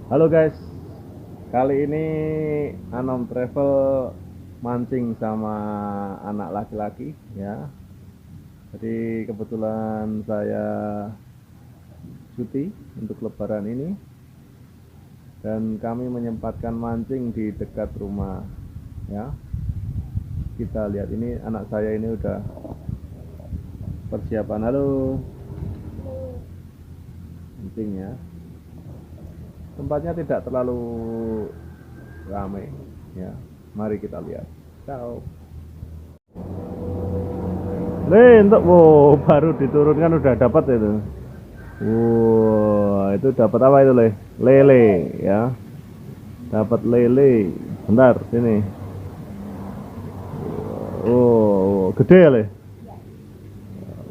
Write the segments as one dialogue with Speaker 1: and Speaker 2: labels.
Speaker 1: Halo guys, kali ini Anom Travel mancing sama anak laki-laki ya. Jadi kebetulan saya cuti untuk lebaran ini dan kami menyempatkan mancing di dekat rumah ya. Kita lihat ini anak saya ini udah persiapan. Halo, mancing ya. Tempatnya tidak terlalu ramai ya. Mari kita lihat. Ciao. Untuk baru diturunkan udah dapat itu. Itu dapat apa itu, lele ya. Dapat lele. Bentar, sini. Gede ya,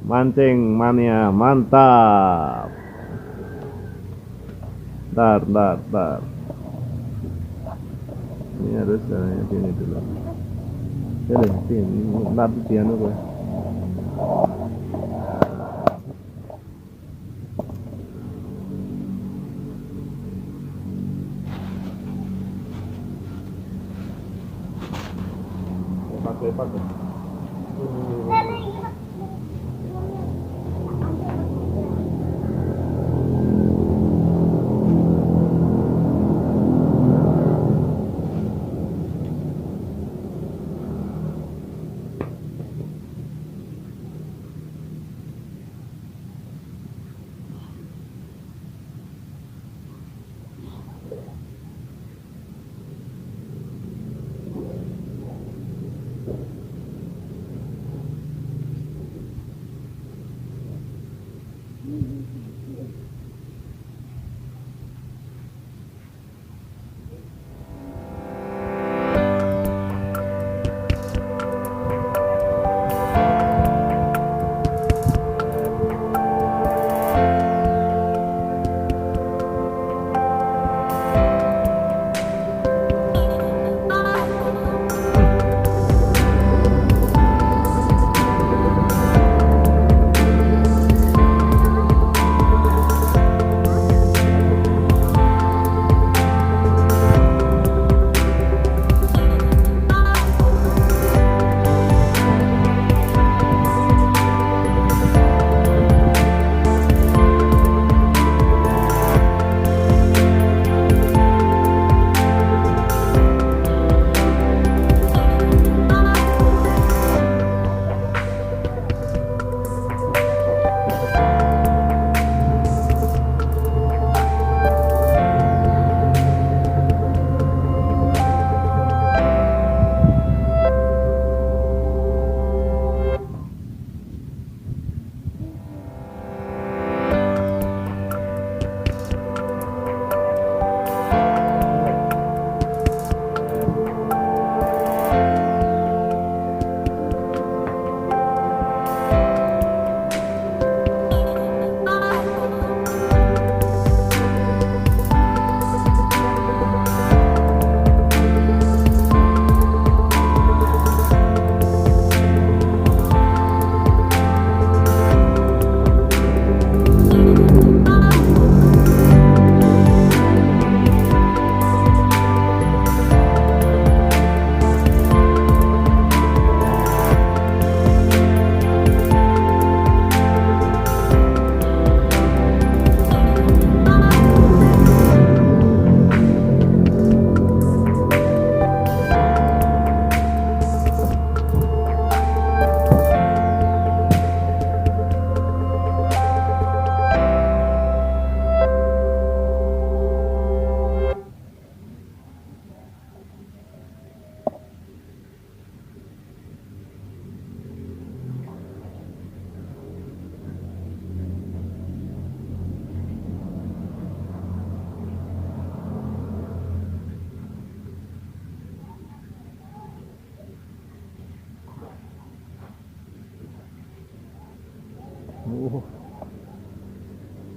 Speaker 1: Mancing mania, mantap. Bentar. Ini harus sini dulu. Sini, nanti dia nunggu. Lepas.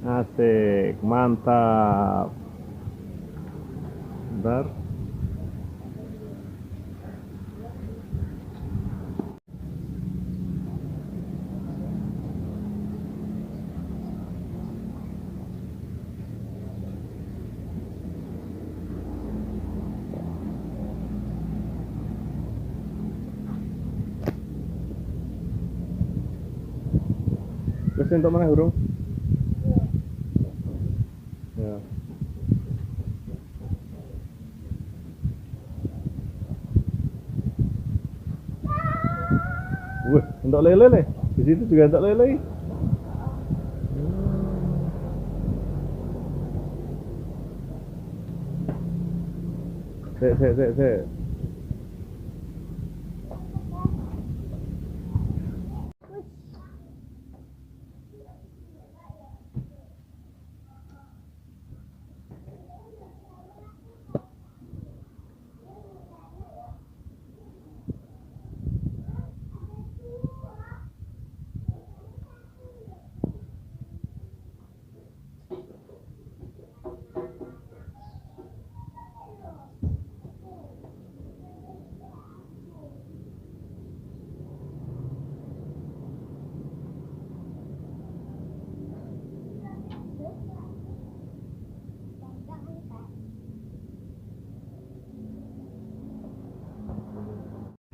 Speaker 1: Asik, mantap. Bentar. Wis entuk meneh urung? Ya. Wih, untuk lele nih. Di situ juga untuk lele. Sik.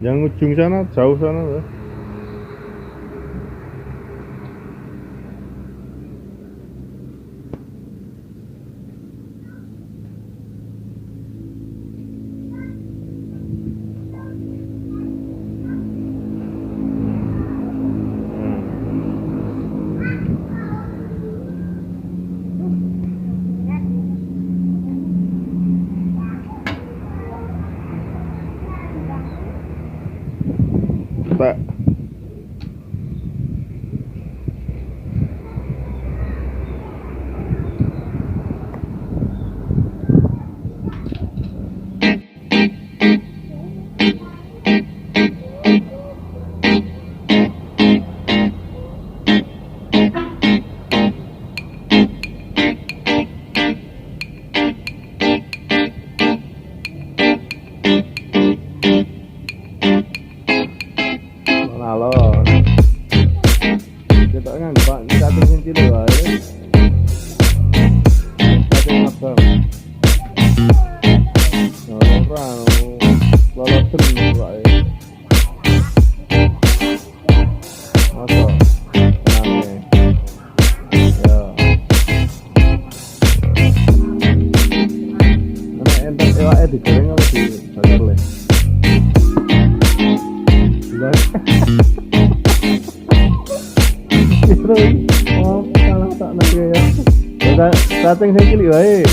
Speaker 1: Yang ujung sana, jauh sana tuh. Pak. Alon. Kita kan Pak, satu senti wae. Satu abang. Ora loloten wae. Masa. Nane. Ya. Ana entek ewake digoreng apa dibakar le? Terus, oh, salah tak nanti ya. Ya, datang saya cilik wae.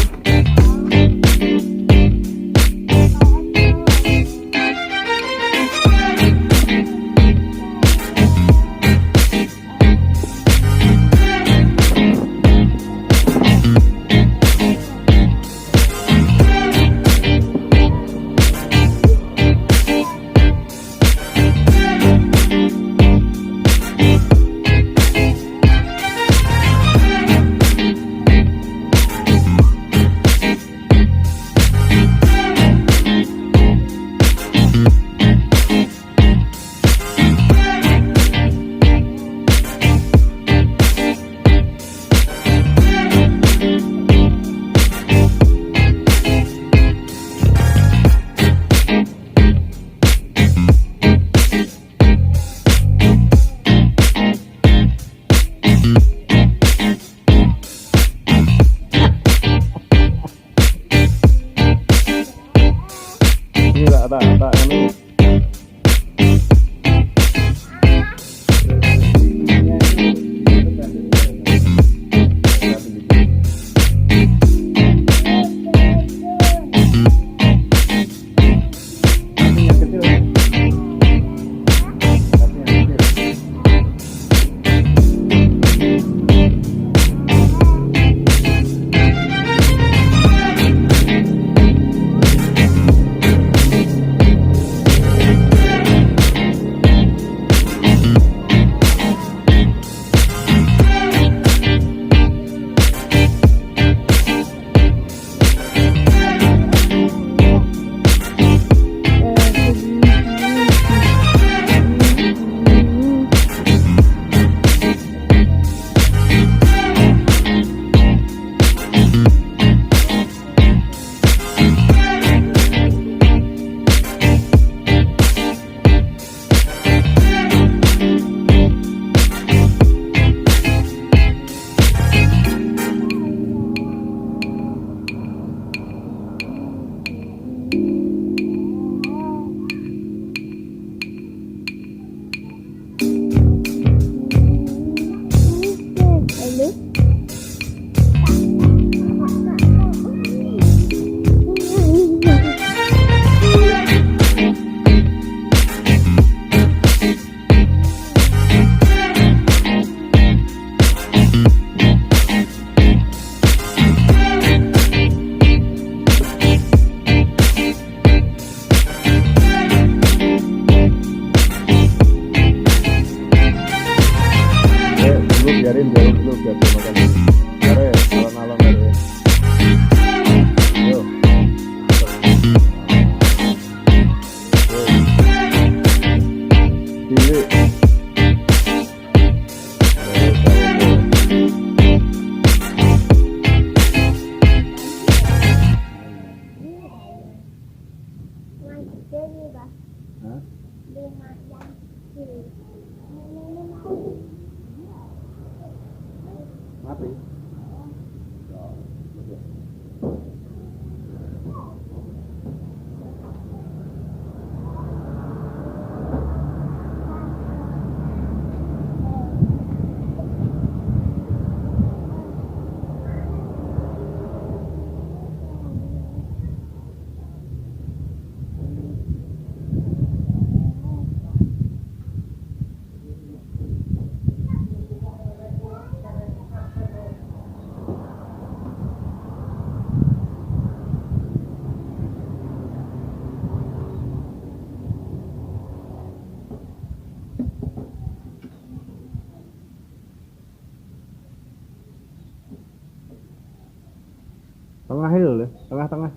Speaker 1: Tengah itu loh, tengah-tengah.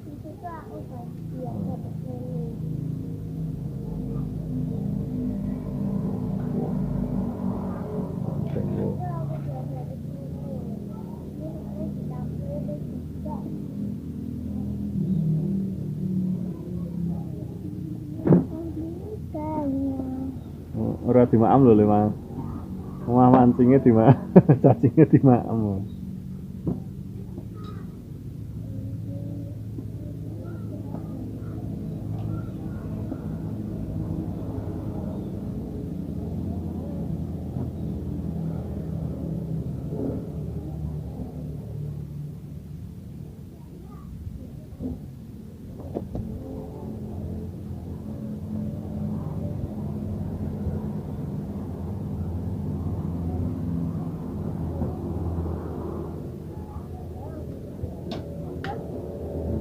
Speaker 2: Itu tuh aku bagian dapat lele. Itu aku biar dapat lele. Ini namanya sedang lele juga.
Speaker 1: Ora dimaam lho, Mas. Omah mancingnya dimaam, cacingnya dimaam.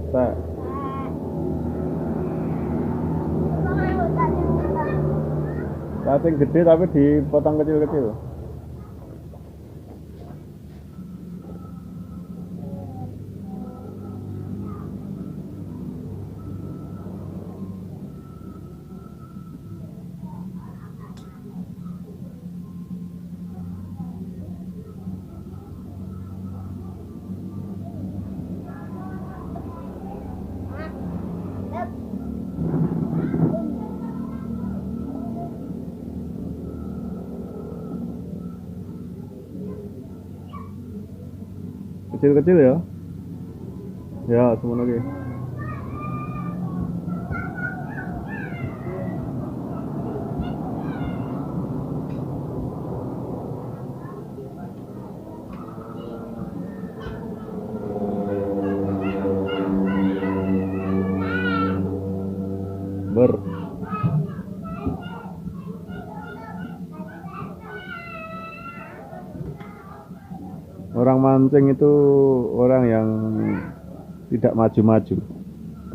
Speaker 1: Tak. Cacing gede tapi dipotong kecil-kecil. Kecil-kecil ya. Ya, semono iki. Orang mancing itu orang yang tidak maju-maju,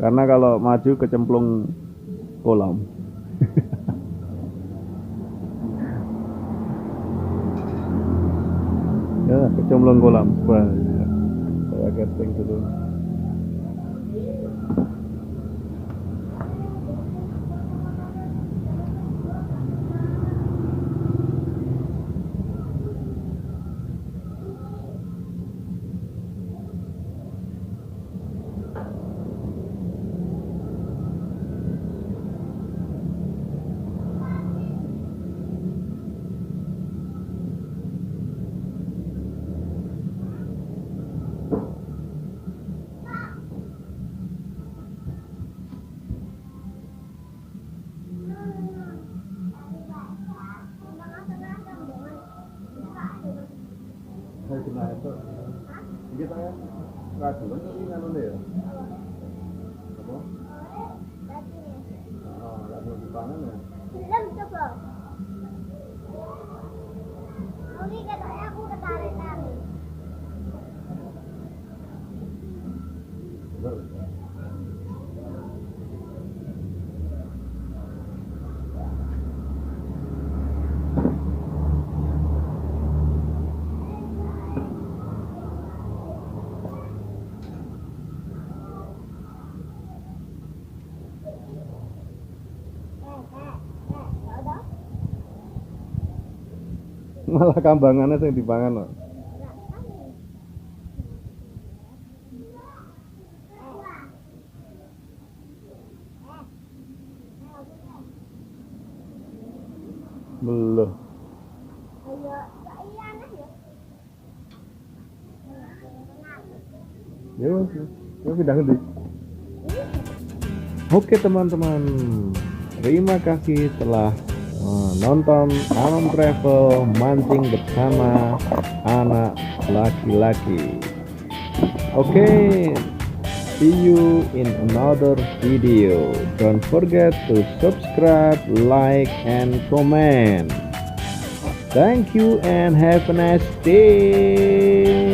Speaker 1: karena kalau maju kecemplung kolam. Ya, kecemplung kolam. Saya casting dulu. Nah, itu kita ya raguan tapi nganu ya. Apa? Oh, lagu dipangan ya.
Speaker 2: Belum coba. Oke, katanya aku ketarik-tarik.
Speaker 1: Malah kambangannya sing dipangan kok. Belum. Ya wes, ya pindah nanti. Oke teman-teman, terima kasih telah menonton Anom Travel Mancing bersama anak laki-laki. Oke, see you in another video. Don't forget to subscribe, like, and comment. Thank you and have a nice day.